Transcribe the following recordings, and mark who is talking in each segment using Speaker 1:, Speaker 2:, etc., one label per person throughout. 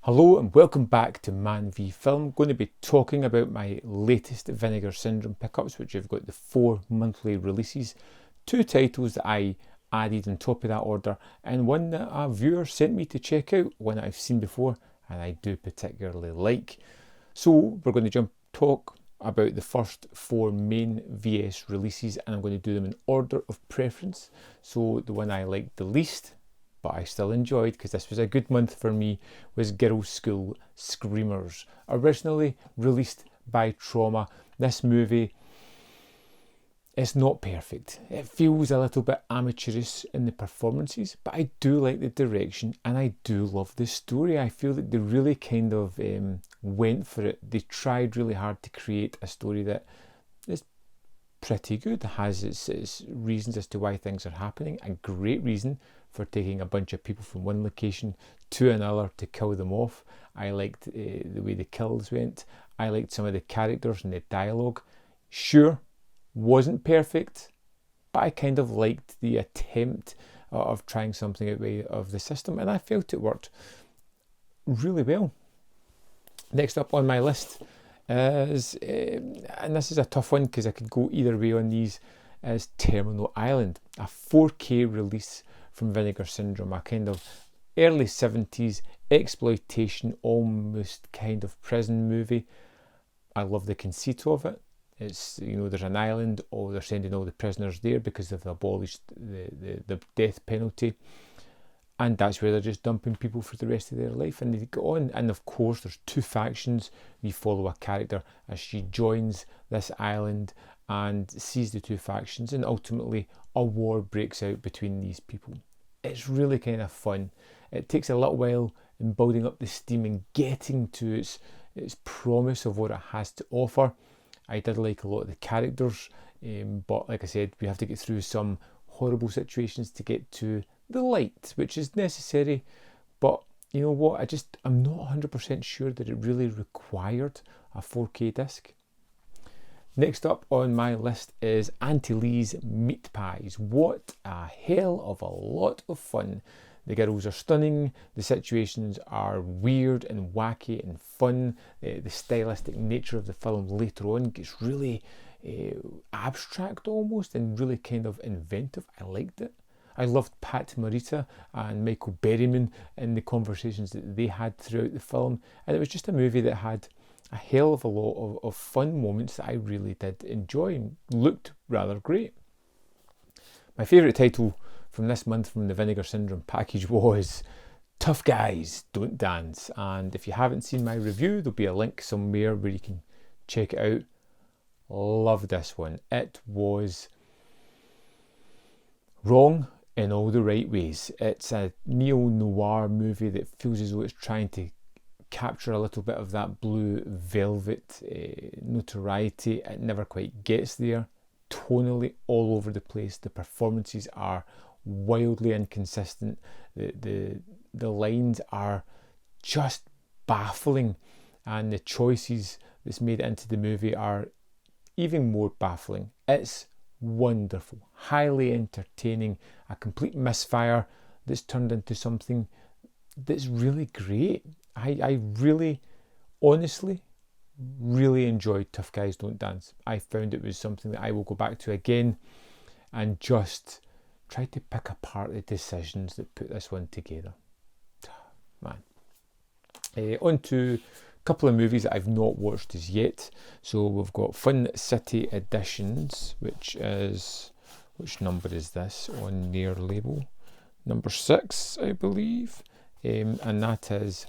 Speaker 1: Hello and welcome back to ManVFilm. I'm going to be talking about my latest Vinegar Syndrome pickups, which have got the 4 monthly releases, 2 titles that I added on top of that order, and one that a viewer sent me to check out, one that I've seen before and I do particularly like. So we're going to talk about the first 4 main VS releases, and I'm going to do them in order of preference. So the one I liked the least, but I still enjoyed because this was a good month for me, was Girls' School Screamers. Originally released by Trauma, this movie is not perfect. It feels a little bit amateurish in the performances, but I do like the direction and I do love the story. I feel that they really kind of went for it. They tried really hard to create a story that is pretty good, has its reasons as to why things are happening. A great reason for taking a bunch of people from one location to another to kill them off. I liked the way the kills went. I liked some of the characters and the dialogue. Sure, wasn't perfect, but I kind of liked the attempt of trying something out of the system, and I felt it worked really well. Next up on my list is, and this is a tough one because I could go either way on these, is Terminal Island, a 4K release from Vinegar Syndrome, a kind of early 70s exploitation, almost kind of prison movie. I love the conceit of it. It's, you know, there's an island, or they're sending all the prisoners there because they've abolished the death penalty, and that's where they're just dumping people for the rest of their life, and they go on. And of course there's 2 factions. We follow a character as she joins this island and sees the 2 factions, and ultimately a war breaks out between these people. It's really kind of fun. It takes a little while in building up the steam and getting to its promise of what it has to offer. I did like a lot of the characters, but like I said, we have to get through some horrible situations to get to the light, which is necessary. But you know what, I'm not 100% sure that it really required a 4K disc. Next up on my list is Auntie Lee's Meat Pies. What a hell of a lot of fun. The girls are stunning, the situations are weird and wacky and fun. The stylistic nature of the film later on gets really abstract almost, and really kind of inventive. I liked it. I loved Pat Morita and Michael Berryman in the conversations that they had throughout the film, and it was just a movie that had a hell of a lot of fun moments that I really did enjoy and looked rather great. My favourite title from this month from the Vinegar Syndrome package was Tough Guys Don't Dance, and if you haven't seen my review, there'll be a link somewhere where you can check it out. Love this one. It was wrong in all the right ways. It's a neo-noir movie that feels as though it's trying to capture a little bit of that Blue Velvet notoriety. It never quite gets there. Tonally all over the place. The performances are wildly inconsistent. The lines are just baffling, and the choices that's made into the movie are even more baffling. It's wonderful, highly entertaining, a complete misfire that's turned into something that's really great. I really, honestly, really enjoyed Tough Guys Don't Dance. I found it was something that I will go back to again and just try to pick apart the decisions that put this one together. Man. On to a couple of movies that I've not watched as yet. So we've got Fun City Editions, which number is this on their label? Number 6, I believe. And that is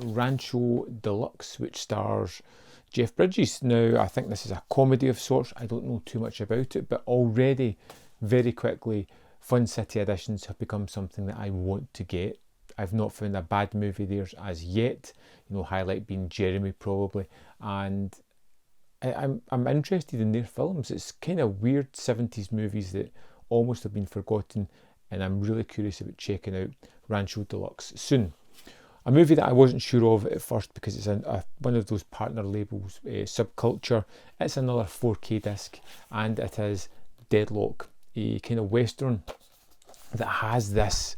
Speaker 1: Rancho Deluxe, which stars Jeff Bridges. Now, I think this is a comedy of sorts. I don't know too much about it, but already, very quickly, Fun City Editions have become something that I want to get. I've not found a bad movie there as yet. You know, highlight being Jeremy probably, and I'm interested in their films. It's kind of weird 70s movies that almost have been forgotten, and I'm really curious about checking out Rancho Deluxe soon. A movie that I wasn't sure of at first because it's one of those partner labels, Subculture. It's another 4K disc, and it is Deadlock, a kind of western that has this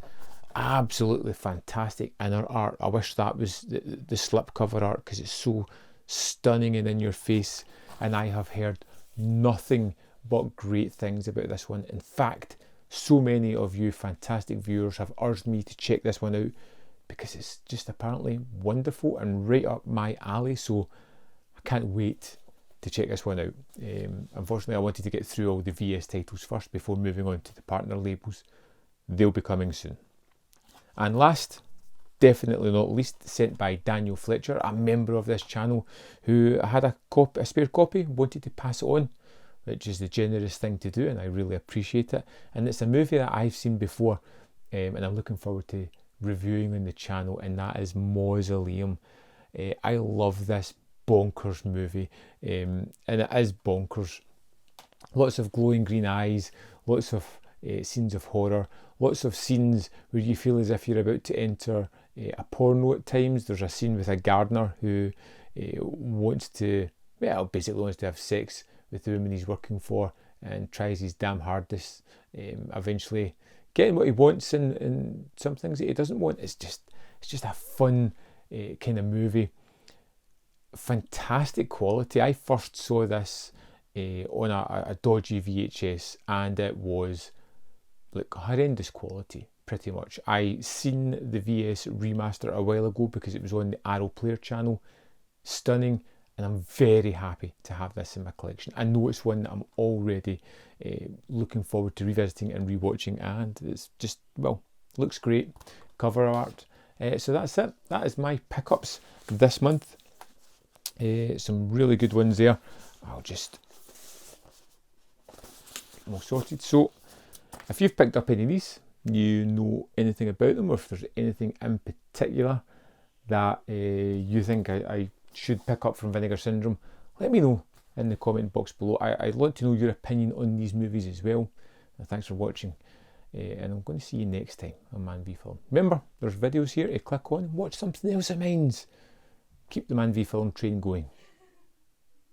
Speaker 1: absolutely fantastic. And her art, I wish that was the slipcover art, because it's so stunning and in your face. And I have heard nothing but great things about this one. In fact, so many of you fantastic viewers have urged me to check this one out, because it's just apparently wonderful and right up my alley. So I can't wait to check this one out. Unfortunately, I wanted to get through all the VS titles first before moving on to the partner labels. They'll be coming soon. And last, definitely not least, sent by Daniel Fletcher, a member of this channel, who had a spare copy, wanted to pass it on, which is the generous thing to do, and I really appreciate it. And it's a movie that I've seen before, and I'm looking forward to reviewing on the channel, and that is Mausoleum. I love this bonkers movie, and it is bonkers. Lots of glowing green eyes, lots of scenes of horror, lots of scenes where you feel as if you're about to enter a porno at times. There's a scene with a gardener who wants to have sex with the woman he's working for, and tries his damn hardest, eventually getting what he wants, and some things that he doesn't want. It's just a fun kind of movie. Fantastic quality. I first saw this on a dodgy VHS, and it was like horrendous quality, pretty much. I seen the VS remaster a while ago because it was on the Arrow Player channel. Stunning, and I'm very happy to have this in my collection. I know it's one that I'm already looking forward to revisiting and rewatching, and it's just, well, looks great. Cover art. So that's it. That is my pickups this month. Some really good ones there. I'll just get them all sorted. So if you've picked up any of these, you know anything about them, or if there's anything in particular that you think I should pick up from Vinegar Syndrome, let me know in the comment box below. I'd like to know your opinion on these movies as well. Thanks for watching, and I'm going to see you next time on ManVFilm. Remember, there's videos here to click on. Watch something else of mine. Keep the ManVFilm train going.